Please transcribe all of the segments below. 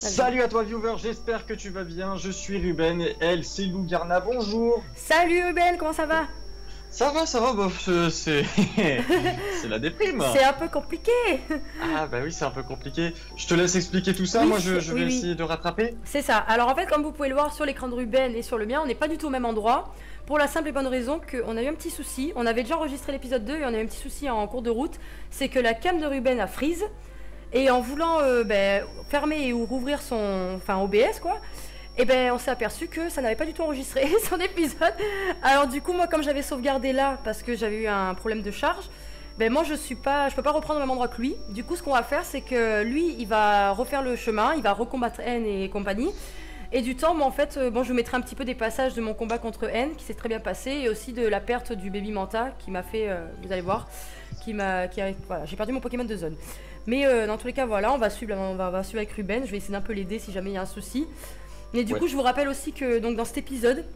Salut à toi viewer, j'espère que tu vas bien, je suis Ruben et elle c'est Lou Garna, bonjour. Salut Ruben, comment ça va? Ça va, bof, c'est c'est la déprime. C'est un peu compliqué. Ah bah oui, c'est un peu compliqué. Je te laisse expliquer tout ça, Oui, moi je vais oui. essayer de rattraper. C'est ça, alors en fait comme vous pouvez le voir sur l'écran de Ruben et sur le mien, on n'est pas du tout au même endroit. Pour la simple et bonne raison qu'on a eu un petit souci, on avait déjà enregistré l'épisode 2 et on a eu un petit souci en cours de route. C'est que la cam de Ruben a freeze. Et en voulant fermer ou rouvrir son OBS quoi, et on s'est aperçu que ça n'avait pas du tout enregistré son épisode. Alors du coup moi comme j'avais sauvegardé là parce que j'avais eu un problème de charge, moi je peux pas reprendre au même endroit que lui. Du coup ce qu'on va faire c'est que lui il va refaire le chemin, il va recombattre N et compagnie. Et du temps, moi en fait, je vous mettrai un petit peu des passages de mon combat contre N qui s'est très bien passé et aussi de la perte du baby Manta qui m'a fait, vous allez voir, voilà, j'ai perdu mon Pokémon de zone. Mais dans tous les cas, voilà, on va suivre avec Ruben. Je vais essayer d'un peu l'aider si jamais il y a un souci. Mais du coup, je vous rappelle aussi que donc dans cet épisode,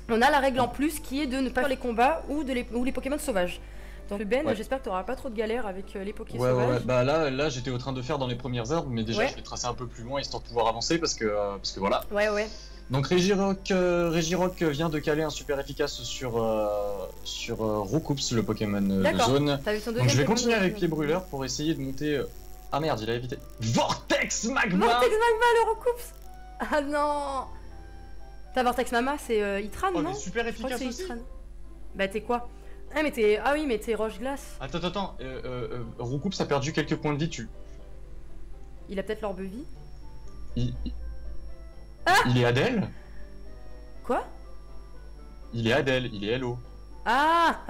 on a la règle en plus qui est de ne pas faire les combats ou les Pokémon sauvages. Donc Ruben, j'espère que tu n'auras pas trop de galères avec les Pokémon sauvages. Ouais, bah là j'étais au train de faire dans les premières herbes, mais déjà je vais tracer un peu plus loin histoire de pouvoir avancer parce que voilà. Ouais. Donc Regirock vient de caler un super efficace sur Roucoups, le Pokémon de zone. Donc je vais continuer avec pied brûleur pour essayer de monter... Ah merde, il a évité. Vortex Magma. Vortex Magma, le Roucoups. Ah non. Ta Vortex Magma, c'est Itran, non? Mais super efficace aussi. Bah t'es quoi? Ah mais t'es... Ah oui, mais t'es Roche Glace. Attends, Roucoups a perdu quelques points de vie dessus. Il a peut-être l'orbe vie. Il est Adèle? Quoi? Il est Adèle, il est Hello. Ah.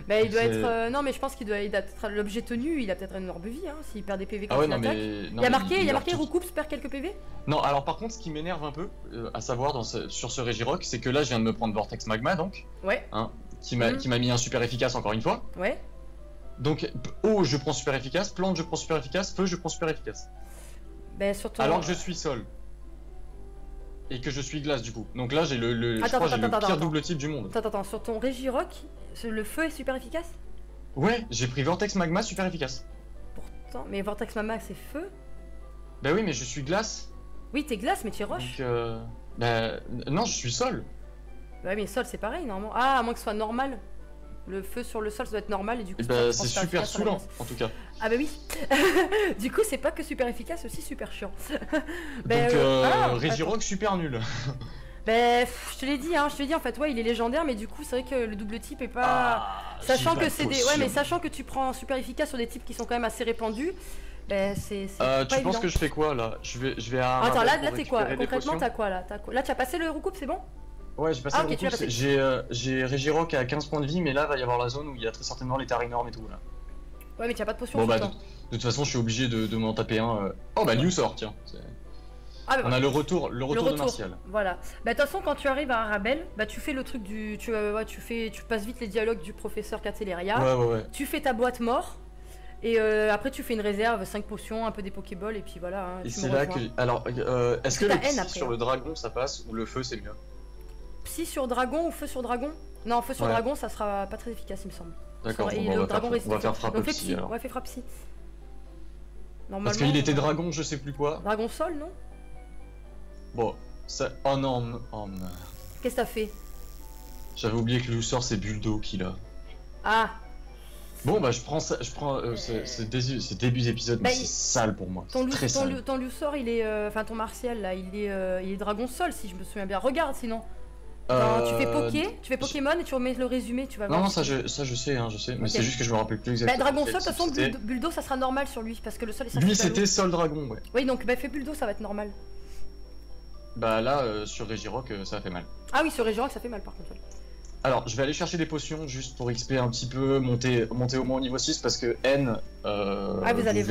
Bah il doit être... non mais je pense qu'il doit être l'objet tenu, il a peut-être une orbe vie, hein, s'il perd des PV quand il attaque. Il y a marqué Roucoups perd quelques PV? Non, alors par contre ce qui m'énerve un peu, à savoir sur ce Regirock, c'est que là je viens de me prendre Vortex Magma donc. Ouais. Hein, qui m'a mis un super efficace encore une fois. Ouais. Donc eau je prends super efficace, plante je prends super efficace, feu je prends super efficace. Bah surtout... Alors que je suis sol. Et que je suis glace du coup. Donc là j'ai le pire double type du monde. Attends, sur ton Regirock, le feu est super efficace? Ouais, j'ai pris Vortex Magma super efficace. Pourtant, mais Vortex Magma c'est feu? Bah oui mais je suis glace. Oui t'es glace mais tu es roche. Donc bah non je suis sol. Ouais mais sol c'est pareil normalement. Ah à moins que ce soit normal. Le feu sur le sol ça doit être normal et du coup c'est super saoulant en tout cas. Ah bah oui. Du coup c'est pas que super efficace, c'est aussi super chiant. Donc Regirock super nul. Bah je te l'ai dit en fait ouais il est légendaire mais du coup c'est vrai que le double type est pas... sachant que c'est des... Ouais mais sachant que tu prends super efficace sur des types qui sont quand même assez répandus. Bah c'est tu penses que je fais quoi là? Je vais à... Attends là t'es quoi? Concrètement t'as quoi là? Là tu as passé le Roucoups c'est bon? Ouais j'ai passé le Roucoups, j'ai Regirock à 15 points de vie mais là va y avoir la zone où il y a très certainement les Tarinorm et tout là. Ouais mais tu as pas de potion. Bon bah de toute façon je suis obligé de m'en taper un. Oh bah New sort tiens. On a le retour de Martial. Voilà. Bah de toute façon quand tu arrives à Arabelle, bah tu fais le truc du... Tu passes vite les dialogues du professeur Cateleria. Ouais. Tu fais ta boîte mort. Et après tu fais une réserve, 5 potions, un peu des Pokéballs et puis voilà. Et c'est là que... Alors est-ce que le psy sur le dragon ça passe ou le feu c'est mieux? Psy sur dragon ou feu sur dragon? Non feu sur dragon ça sera pas très efficace il me semble. D'accord, on va faire frappe psy alors. Ouais fais frappe psy. Parce qu'il était dragon je sais plus quoi. Dragon sol non? Bon, ça... Oh non, Qu'est-ce que t'as fait? J'avais oublié que Lussor c'est Buldo qu'il a. Ah. Bon bah je prends c'est début d'épisode mais c'est sale pour moi. Ton Lussor il est... Enfin ton Martial là, il est dragon sol si je me souviens bien. Regarde sinon. Tu fais Pokémon et tu remets le résumé, tu vas voir. Non, ça je sais, mais c'est juste que je me rappelle plus exactement. Bah Dragon Sol, de toute façon, Buldo ça sera normal sur lui parce que le sol est ça. Lui c'était Sol Dragon, ouais. Oui, donc fais Buldo, ça va être normal. Bah là, sur Regirock, ça fait mal. Ah oui, sur Regirock, ça fait mal par contre. Alors, je vais aller chercher des potions juste pour XP un petit peu, monter au moins au niveau 6 parce que N. Vous allez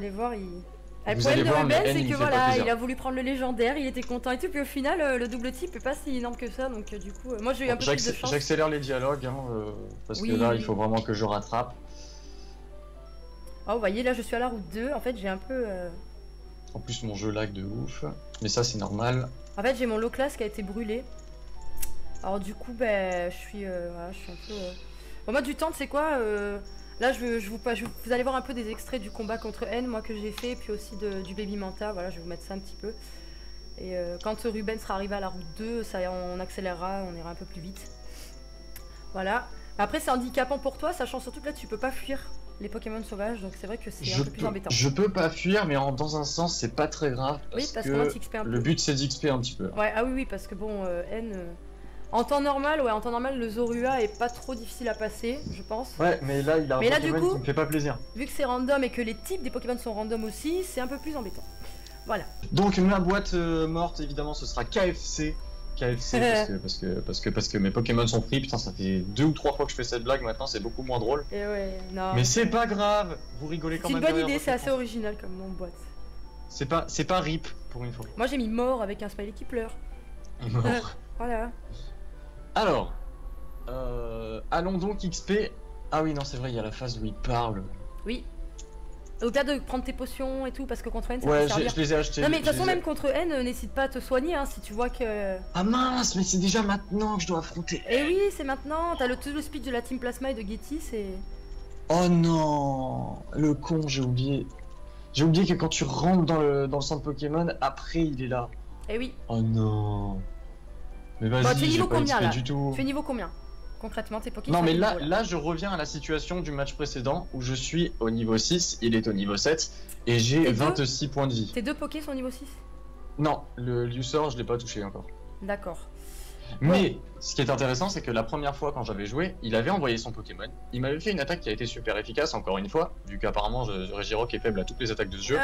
voir, il. Le problème de Ruben, c'est que voilà, il a voulu prendre le légendaire, il était content et tout, puis au final, le double type est pas si énorme que ça, donc du coup, moi j'ai eu un peu plus de chance. J'accélère les dialogues, parce que là, il faut vraiment que je rattrape. Oh, vous voyez, là je suis à la route 2, en fait j'ai un peu... En plus, mon jeu lag de ouf, mais ça c'est normal. En fait, j'ai mon low class qui a été brûlé. Alors du coup, je suis un peu... Bon, moi du temps, c'est quoi Là, vous allez voir un peu des extraits du combat contre N, moi que j'ai fait, puis aussi du Baby Manta. Voilà, je vais vous mettre ça un petit peu. Et quand Ruben sera arrivé à la route 2, ça, on accélérera, on ira un peu plus vite. Voilà. Après, c'est handicapant pour toi, sachant surtout que là, tu peux pas fuir les Pokémon sauvages, donc c'est vrai que c'est un peu plus embêtant. Je peux pas fuir, mais dans un sens, c'est pas très grave. Parce que XP un peu. Le but, c'est d'XP un petit peu. Ouais, ah oui, parce que bon, N... En temps normal, le Zorua est pas trop difficile à passer, je pense. Ouais, mais là, il a un Pokémon qui me fait pas plaisir. Vu que c'est random et que les types des Pokémon sont random aussi, c'est un peu plus embêtant. Voilà. Donc ma boîte morte, évidemment, ce sera KFC. parce que mes Pokémon sont pris. Putain, ça fait 2 ou 3 fois que je fais cette blague, maintenant c'est beaucoup moins drôle. Et ouais, non. Mais c'est pas grave, vous rigolez quand même. C'est une bonne idée, c'est assez original comme nom de boîte. C'est pas RIP pour une fois. Moi j'ai mis mort avec un smiley qui pleure. Mort. Voilà. Alors, allons donc XP. Ah oui, non, c'est vrai, il y a la phase où il parle. Oui. Au cas de prendre tes potions et tout, parce que contre N, ça ouais, peut servir. je les ai achetés. Non, mais de toute façon, même contre N, n'hésite pas à te soigner hein, si tu vois que. Ah mince, mais c'est déjà maintenant que je dois affronter. Eh oui, c'est maintenant. T'as tout le speech de la Team Plasma et de Getty, c'est. Oh non, le con, j'ai oublié. J'ai oublié que quand tu rentres dans le centre Pokémon, après il est là. Eh oui. Oh non. Mais vas-y, j'ai pas XP du tout. Tu es niveau combien concrètement tes Pokémon? Non mais là je reviens à la situation du match précédent où je suis au niveau 6, il est au niveau 7 et j'ai 26 points de vie. Tes 2 Pokés sont au niveau 6? Non, le Lussor je l'ai pas touché encore. D'accord. Mais ce qui est intéressant c'est que la première fois quand j'avais joué, il avait envoyé son Pokémon, il m'avait fait une attaque qui a été super efficace encore une fois, vu qu'apparemment Regirock est faible à toutes les attaques de ce jeu.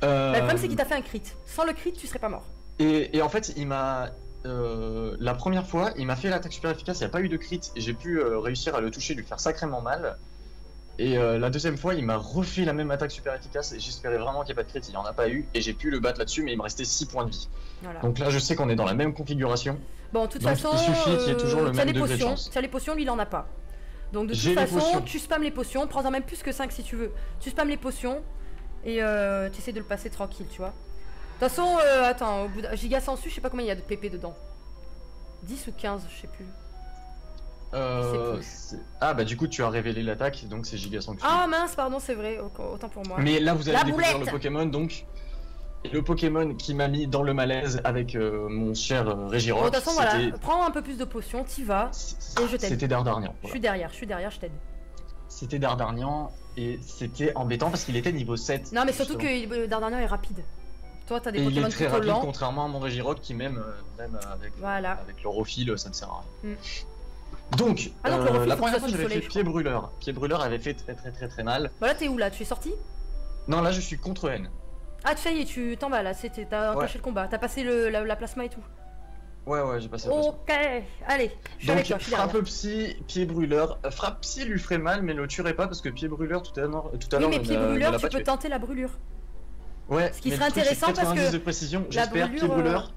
Le problème c'est qu'il t'a fait un crit, sans le crit tu serais pas mort. Et en fait il m'a... la première fois, il m'a fait l'attaque super efficace, il n'y a pas eu de crit et j'ai pu réussir à le toucher, lui faire sacrément mal. Et la deuxième fois, il m'a refait la même attaque super efficace et j'espérais vraiment qu'il n'y ait pas de crit, il n'y en a pas eu et j'ai pu le battre là-dessus, mais il me restait 6 points de vie. Voilà. Donc là, je sais qu'on est dans la même configuration. Bon, de toute façon, il suffit qu'il y ait toujours le même degré de chance. Tu as les potions, lui il en a pas. Donc de toute façon, tu spams les potions, prends-en même plus que 5 si tu veux. Tu spams les potions et tu essaies de le passer tranquille, tu vois. De toute façon, attends, au bout de Giga Sensu, je sais pas combien il y a de PP dedans. 10 ou 15, je sais plus. Ah bah du coup tu as révélé l'attaque, donc c'est Giga Sensu. Ah mince, pardon, c'est vrai, autant pour moi. Mais là vous allez découvrir le Pokémon donc. Et le Pokémon qui m'a mis dans le malaise avec mon cher Regirock. De toute façon voilà, prends un peu plus de potions, t'y vas, et je t'aide. C'était Dardarnian. Voilà. Je suis derrière, je t'aide. C'était Dardarnian, et c'était embêtant parce qu'il était niveau 7. Non mais surtout que Dardarnian est rapide. Toi, t'as des Pokémon il est très rapide, lents. contrairement à mon Regirock qui même avec l'Orophile, ça ne sert à rien. Donc, la première fois j'avais fait Pied Brûleur. Pied Brûleur avait fait très mal. Voilà, t'es où là? Tu es sorti? Non, là je suis contre N. Ah, ça y est, tu t'en vas là, t'as encaché le combat. T'as passé la plasma et tout. Ouais, j'ai passé la plasma. Ok, allez, je suis avec toi, je suis frappe psy, Pied Brûleur. Frappe psy lui ferait mal, mais ne le tuerait pas parce que Pied Brûleur tout à l'heure. Oui, mais Pied Brûleur, tu peux tenter la brûlure. Ouais, ce qui serait intéressant parce que de précision, j'espère Pied Brûleur.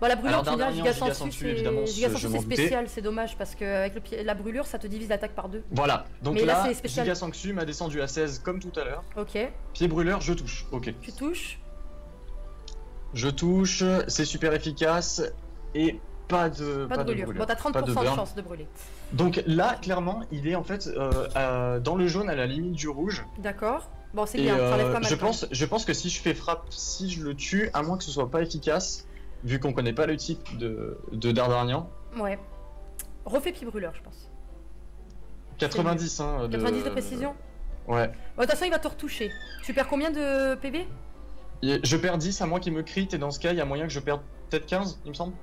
Bon, la brûlure, tu dis Giga Sensu, évidemment, c'est spécial, c'est dommage parce que avec la brûlure, ça te divise l'attaque par 2. Voilà, donc là Giga Sensu m'a descendu à 16 comme tout à l'heure. Ok. Pied Brûleur, je touche. Ok. Tu touches. Je touche, c'est super efficace et pas de brûlure. Bon, t'as 30% de chance de brûler. Donc là, clairement, il est en fait dans le jaune à la limite du rouge. D'accord. Bon, c'est bien, ça enlève pas mal. Je pense que si je fais frappe, si je le tue, à moins que ce soit pas efficace, vu qu'on connaît pas le type de Dardarnian. Ouais. Refais Pied Brûleur, je pense. 90, hein. 90 de précision? Ouais. Bon, de toute façon, il va te retoucher. Tu perds combien de PV? Je perds 10 à moins qu'il me crit, et dans ce cas, il y a moyen que je perde peut-être 15, il me semble.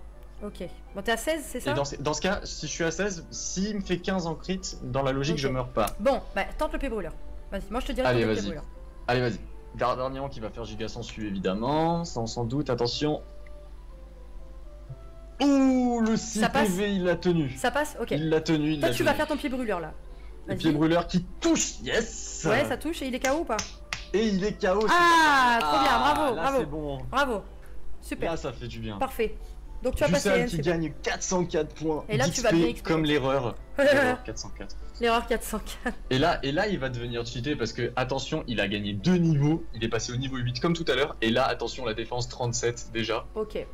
Ok. Bon, t'es à 16, c'est ça? Et dans ce cas, si je suis à 16, s'il me fait 15 en crit, dans la logique, je meurs pas. Bon, bah, tente le Pied Brûleur. Vas-y, moi je te dirais que Pied Brûleur. Allez, vas-y. Dardarnian qui va faire Giga Sensu, évidemment, sans doute, attention. Ouh, le 6 PV, il l'a tenu. Ça passe? Ok. Il l'a tenu, Toi, tu vas faire ton Pied Brûleur, là. Le Pied Brûleur qui touche, yes. Ouais, ça touche, et il est KO ou pas? Et il est KO. Ah, trop bien, bravo, là, bravo. C'est bon. Bravo. Super. Là, ça fait du bien. Parfait. Donc tu as passé N qui gagne 404 points. Et là, tu vas bien comme l'erreur. L'erreur 404. L'erreur 404. Et là, il va devenir cheaté parce que, attention, il a gagné 2 niveaux. Il est passé au niveau 8 comme tout à l'heure. Et là, attention, la défense 37 déjà. Ok.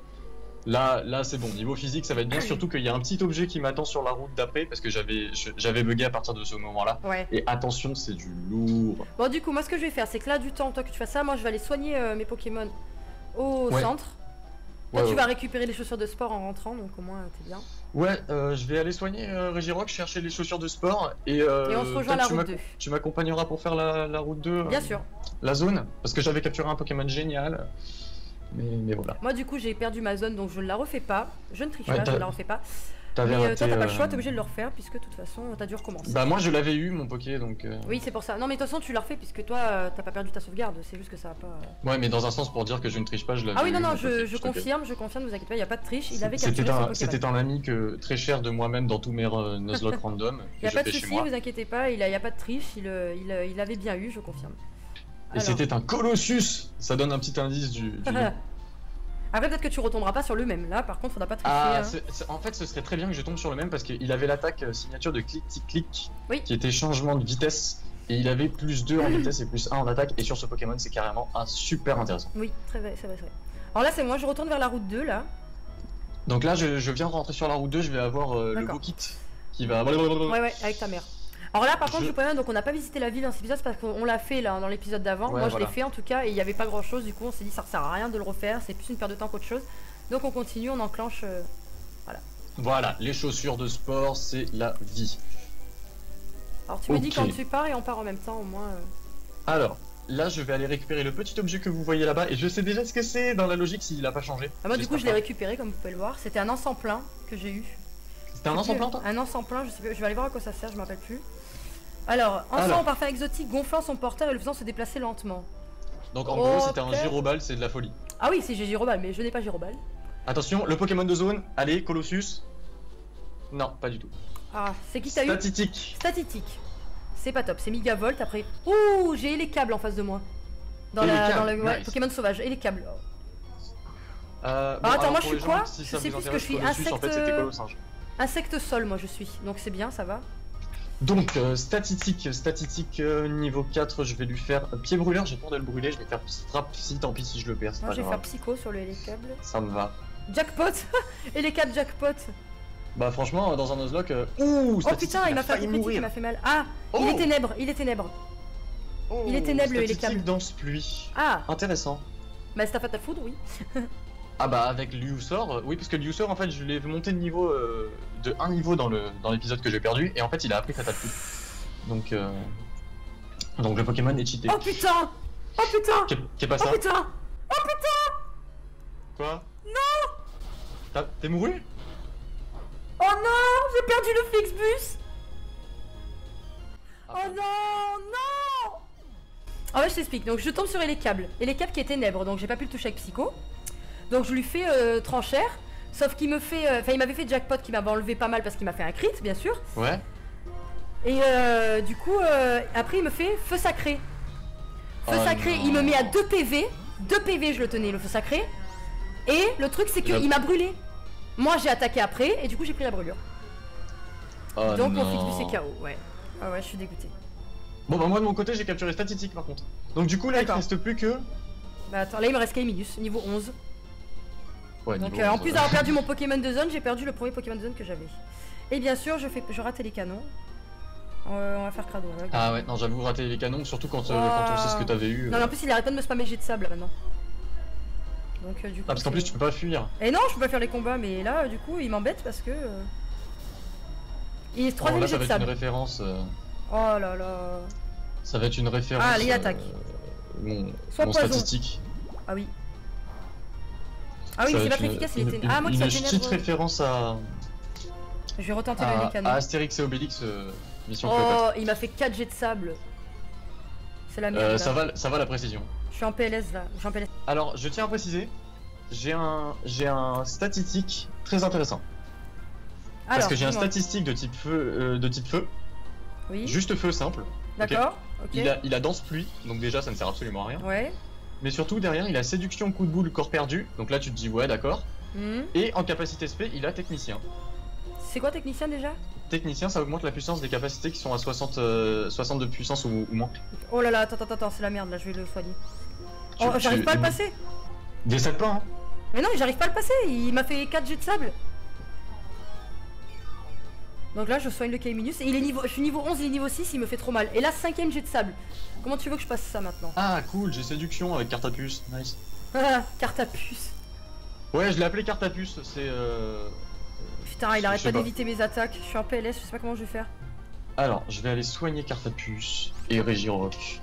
Là c'est bon, niveau physique ça va être bien, surtout qu'il y a un petit objet qui m'attend sur la route d'après parce que j'avais bugué à partir de ce moment-là. Ouais. Et attention, c'est du lourd. Bon, du coup, moi ce que je vais faire, c'est que là, du temps, toi que tu fasses ça, moi je vais aller soigner mes Pokémon au centre. Toi, tu vas récupérer les chaussures de sport en rentrant, donc au moins t'es bien. Ouais, je vais aller soigner Regirock, chercher les chaussures de sport et on se rejoint à la route 2. Tu m'accompagneras pour faire la route 2 Bien sûr. La zone, parce que j'avais capturé un Pokémon génial. Mais voilà. Moi du coup j'ai perdu ma zone donc je ne la refais pas. Je ne triche pas, je ne la refais pas. Mais toi t'as pas le choix, t'es obligé de le refaire puisque de toute façon t'as dû recommencer. Bah moi je l'avais eu mon Poké donc... Oui c'est pour ça. Non mais de toute façon tu la refais puisque toi t'as pas perdu ta sauvegarde, c'est juste que ça va pas... Ouais mais dans un sens pour dire que je ne triche pas, je l'avais eu. Ah oui non je confirme, ne vous inquiétez pas, il n'y a pas de triche, il avait capturé son Pokémon. C'était un ami très cher de moi-même dans tous mes Nuzlocke random. Il n'y a pas de soucis, vous inquiétez pas, il n'y a pas de triche, il avait bien eu, je confirme. Et c'était un Colossus. Ça donne un petit indice du Après peut-être que tu retomberas pas sur le même, là par contre faudra pas tricher. En fait ce serait très bien que je tombe sur le même parce qu'il avait l'attaque signature de clic-tic-clic qui était changement de vitesse et il avait plus 2 en vitesse et plus 1 en attaque et sur ce Pokémon c'est carrément un super intéressant. Oui, très vrai, c'est vrai. Alors là c'est moi, je retourne vers la route 2 là. Donc là je viens de rentrer sur la route 2, je vais avoir le beau kit qui va... Ouais, avec ta mère. Alors là par contre je peux même, donc on n'a pas visité la ville dans cet épisode parce qu'on l'a fait là dans l'épisode d'avant, moi je l'ai fait en tout cas et il n'y avait pas grand chose, du coup on s'est dit ça sert à rien de le refaire, c'est plus une perte de temps qu'autre chose. Donc on continue, on enclenche, voilà. Voilà, les chaussures de sport c'est la vie. Alors tu me dis quand tu pars et on part en même temps au moins. Alors, là je vais aller récupérer le petit objet que vous voyez là-bas et je sais déjà ce que c'est dans la logique s'il a pas changé. Moi du coup je l'ai récupéré comme vous pouvez le voir, c'était un encens plein que j'ai eu. C'était un encens plein toi? Un encens plein, je sais pas, je vais aller voir à quoi ça sert, je me rappelle plus. Alors, encens parfum exotique gonflant son porteur et le faisant se déplacer lentement. Donc en gros c'était un Gyroball, c'est de la folie. Ah oui c'est Gyroball mais je n'ai pas Gyroball. Attention, le Pokémon de zone, allez Colossus. Non, pas du tout. Ah, c'est qui t'as eu? Statitique. C'est pas top, c'est Megavolt après. Ouh, j'ai les câbles en face de moi. Dans le Pokémon sauvage, et les câbles. Attends, moi je suis quoi? Je sais plus ce que je suis. Insecte sol, moi je suis. Donc c'est bien, ça va. Donc, statistique niveau 4, je vais lui faire pied brûleur, j'ai peur de le brûler, je vais faire psy, tant pis si je le perds. Moi je vais faire psycho sur le hélicable. Ça me va. Jackpot. Hélicable jackpot. Bah franchement, dans un Nuzlocke... Ouh, oh putain, il m'a fait un critique, il m'a fait mal. Ah, il est ténèbre. Il est ténèbre le hélicable. Danse pluie. Ah. Intéressant. Bah c'est ta faute à foudre, oui. Ah bah avec Liusor, oui parce que Liusor en fait je l'ai monté de niveau de 1 niveau dans l'épisode que j'ai perdu et en fait il a appris Fatal Fury. Donc le Pokémon est cheaté. Oh putain. Oh putain. Qu'est pas ça? Oh putain. Oh putain. Quoi? Non. T'es mouru? Oh non, j'ai perdu le Flixbus. Oh non. Ah ouais je t'explique, donc je tombe sur Hélicable qui est ténèbre donc j'ai pas pu le toucher avec Psycho. Donc je lui fais tranchère, sauf qu'il me fait... Enfin il m'avait fait jackpot qui m'avait enlevé pas mal parce qu'il m'a fait un crit bien sûr. Ouais. Et du coup après il me fait feu sacré. Feu sacré, il me met à 2 PV. 2 PV je le tenais le feu sacré. Et le truc c'est qu'il m'a brûlé. Moi j'ai attaqué après et du coup j'ai pris la brûlure. Donc mon Flixbus est KO, ouais. Ah ouais je suis dégoûté. Bon bah moi de mon côté j'ai capturé statistique par contre. Donc du coup là il ne reste plus que... Bah attends là il me reste Kaiminus, niveau 11. Ouais, donc en plus d'avoir perdu mon Pokémon de zone, j'ai perdu le premier Pokémon de zone que j'avais. Et bien sûr je rate les canons. On va faire crado. Là, ah ouais non j'avoue rater les canons surtout quand on sait ce que t'avais eu. Non mais en plus il arrête pas de me spammer jet de sable là maintenant. Donc du coup... Ah parce qu'en plus tu peux pas fuir. Et non je peux pas faire les combats mais là du coup il m'embête parce que... Il est 3ème là jet de sable. Ça va être une référence... Oh là là. Ça va être une référence... Ah, il attaque. Mon poison. statistique. Ah oui. Ah oui, c'est pas très efficace, il était... Ah, moi qui ça ténèbre... Une petite référence à... Je vais retenter le canon. À Astérix et Obélix, mission Cléopâtre. Oh, il m'a fait 4 jets de sable. C'est la merde. Ça va la précision. Je suis en PLS là. Alors, je tiens à préciser, j'ai un statistique très intéressant. Alors, parce que j'ai un statistique de type feu, Oui. Juste feu simple. D'accord. Okay. Il a danse pluie, donc déjà ça ne sert absolument à rien. Ouais. Mais surtout derrière il a séduction, coup de boule, corps perdu. Donc là tu te dis ouais d'accord. Et en capacité SP il a technicien. C'est quoi technicien déjà? Technicien ça augmente la puissance des capacités qui sont à 60 de puissance ou moins. Oh là là attends c'est la merde là je vais le soigner. Oh j'arrive pas à le passer. Des 7 pas hein. Mais non, j'arrive pas à le passer, il m'a fait 4 jets de sable. Donc là, je soigne le K-Minus et il est niveau... je suis niveau 11, il est niveau 6, il me fait trop mal. Et là, 5ème jet de sable. Comment tu veux que je passe ça maintenant? Ah, cool, j'ai séduction avec carte à puce, nice. Ah, carte à puce. Ouais, je l'ai appelé carte à puce, c'est Putain, il arrête pas d'éviter mes attaques. Je suis en PLS, je sais pas comment je vais faire. Alors, je vais aller soigner carte à puce et Régirock.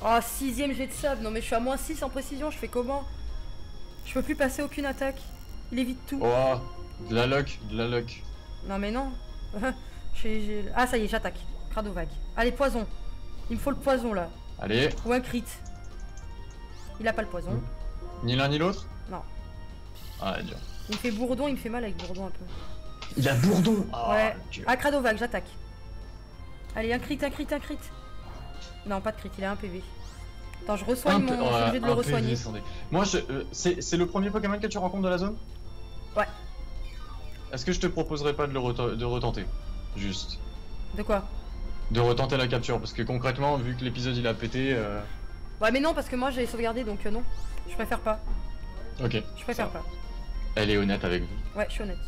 Oh, 6ème jet de sable. Non mais je suis à moins 6 en précision, je fais comment? Je peux plus passer aucune attaque. Il évite tout. Oh, de la luck, de la luck. Non mais non. Ah ça y est, j'attaque. Crado vague. Allez, poison. Il me faut le poison là. Allez. Ou un crit. Il a pas le poison. Ni l'un ni l'autre? Non. Ah, dur. Il me fait bourdon, il me fait mal avec bourdon un peu. Il a bourdon. Oh, ouais. Ah, crado vague, j'attaque. Allez, un crit, un crit, un crit. Non, pas de crit, il a un PV. Attends, je resoigne mon... je suis obligé de le resoigner. PV, moi, c'est le premier Pokémon que tu rencontres de la zone? Ouais. Est-ce que je te proposerais pas de retenter? Juste. De quoi? De retenter la capture, parce que concrètement, vu que l'épisode il a pété... Ouais mais non, parce que moi j'ai sauvegardé, donc non. Je préfère pas. Ok. Je préfère pas. Elle est honnête avec vous. Ouais, je suis honnête.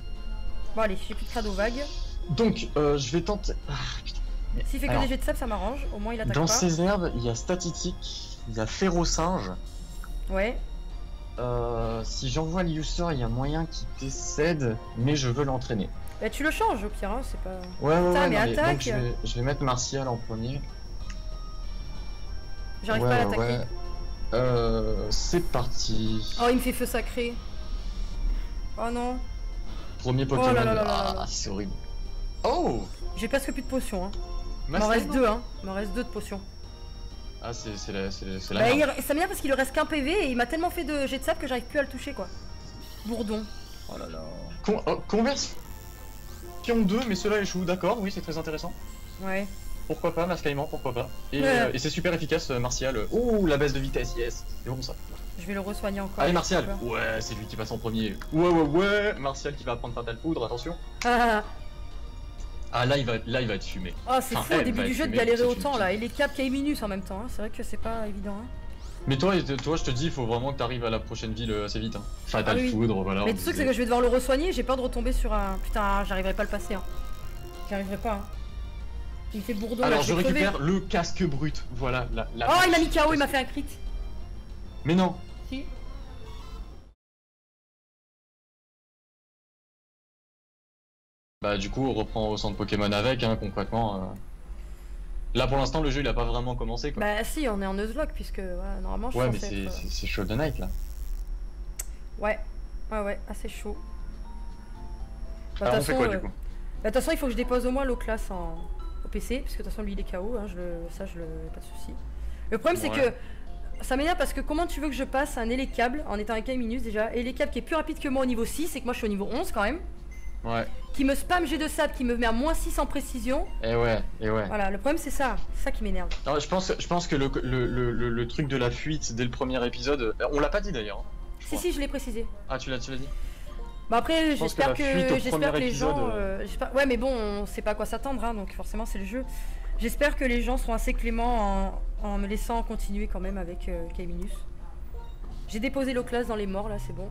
Bon allez, j'ai plus de crado vague. Donc, je vais tenter... Ah, putain. S'il fait que des jets de sable, ça m'arrange. Au moins il attaque pas. Dans ces herbes, il y a Statitique, il y a Férocinge. Ouais. Si j'envoie le user, il y a moyen qu'il décède, mais je veux l'entraîner. Bah tu le changes au pire, hein, c'est pas... Ouais, Putain, mais attaque. Donc je vais mettre Martial en premier. J'arrive pas à l'attaquer. C'est parti. Oh, il me fait feu sacré. Oh non. Premier Pokémon. Oh là là là là. Ah, c'est horrible. Oh. J'ai presque plus de potions. Hein. Il m'en reste 2, hein. Il m'en reste 2 de potions. Ah, c'est la bah, ça m'énerve parce qu'il lui reste qu'un PV et il m'a tellement fait de jet de sable que j'arrive plus à le toucher, quoi. Bourdon. Oh là là. Conversion 2, mais cela échoue, d'accord, oui, c'est très intéressant. Ouais. Pourquoi pas, Mascaillement, pourquoi pas. Et c'est super efficace, Martial. Oh, la baisse de vitesse, yes. C'est bon ça. Je vais le resoigner encore. Allez, Martial. Ouais, c'est lui qui passe en premier. Ouais. Martial qui va prendre Fatal Poudre, attention. Ah, là il va être fumé. Oh, c'est fou au début du jeu de galérer autant là. Et les caps K-Minus en même temps, hein. C'est vrai que c'est pas évident. Hein. Mais toi, je te dis, il faut vraiment que t'arrives à la prochaine ville assez vite. Hein. Fatal Poudre, voilà. Mais le truc, c'est que je vais devoir le resoigner. J'ai peur de retomber sur un. Putain, j'arriverai pas à le passer. Hein. J'y arriverai pas. Hein. Il me fait bourdon. Alors là, je récupère le casque brut. Voilà. Oh, il m'a mis KO, il m'a fait un crit. Mais non. Si. Bah du coup on reprend au centre Pokémon avec, hein, concrètement. Là pour l'instant le jeu il a pas vraiment commencé quoi. Bah si, on est en Nuzlocke puisque normalement je suis mais c'est chaud de night là. Ouais, assez chaud. Bah, alors on fait quoi du coup? Bah de toute façon il faut que je dépose au moins l'eau classe au PC, parce que de toute façon lui il est KO, hein, pas de soucis. Le problème c'est que ça m'énerve parce que comment tu veux que je passe un Elekable en étant un K-Minus déjà, Elekable qui est plus rapide que moi au niveau 6 et que moi je suis au niveau 11 quand même. Ouais. Qui me spam jet de sable, qui me met à moins 6 en précision. Et ouais. Voilà, le problème c'est ça qui m'énerve. Je pense que le truc de la fuite dès le premier épisode, on l'a pas dit d'ailleurs. Si, je l'ai précisé. Ah, tu l'as dit? Bah après, j'espère que les gens... ouais, mais bon, on sait pas à quoi s'attendre, hein, donc forcément c'est le jeu. J'espère que les gens seront assez cléments en me laissant continuer quand même avec K-Minus. J'ai déposé l'eau classe dans les morts, là, c'est bon.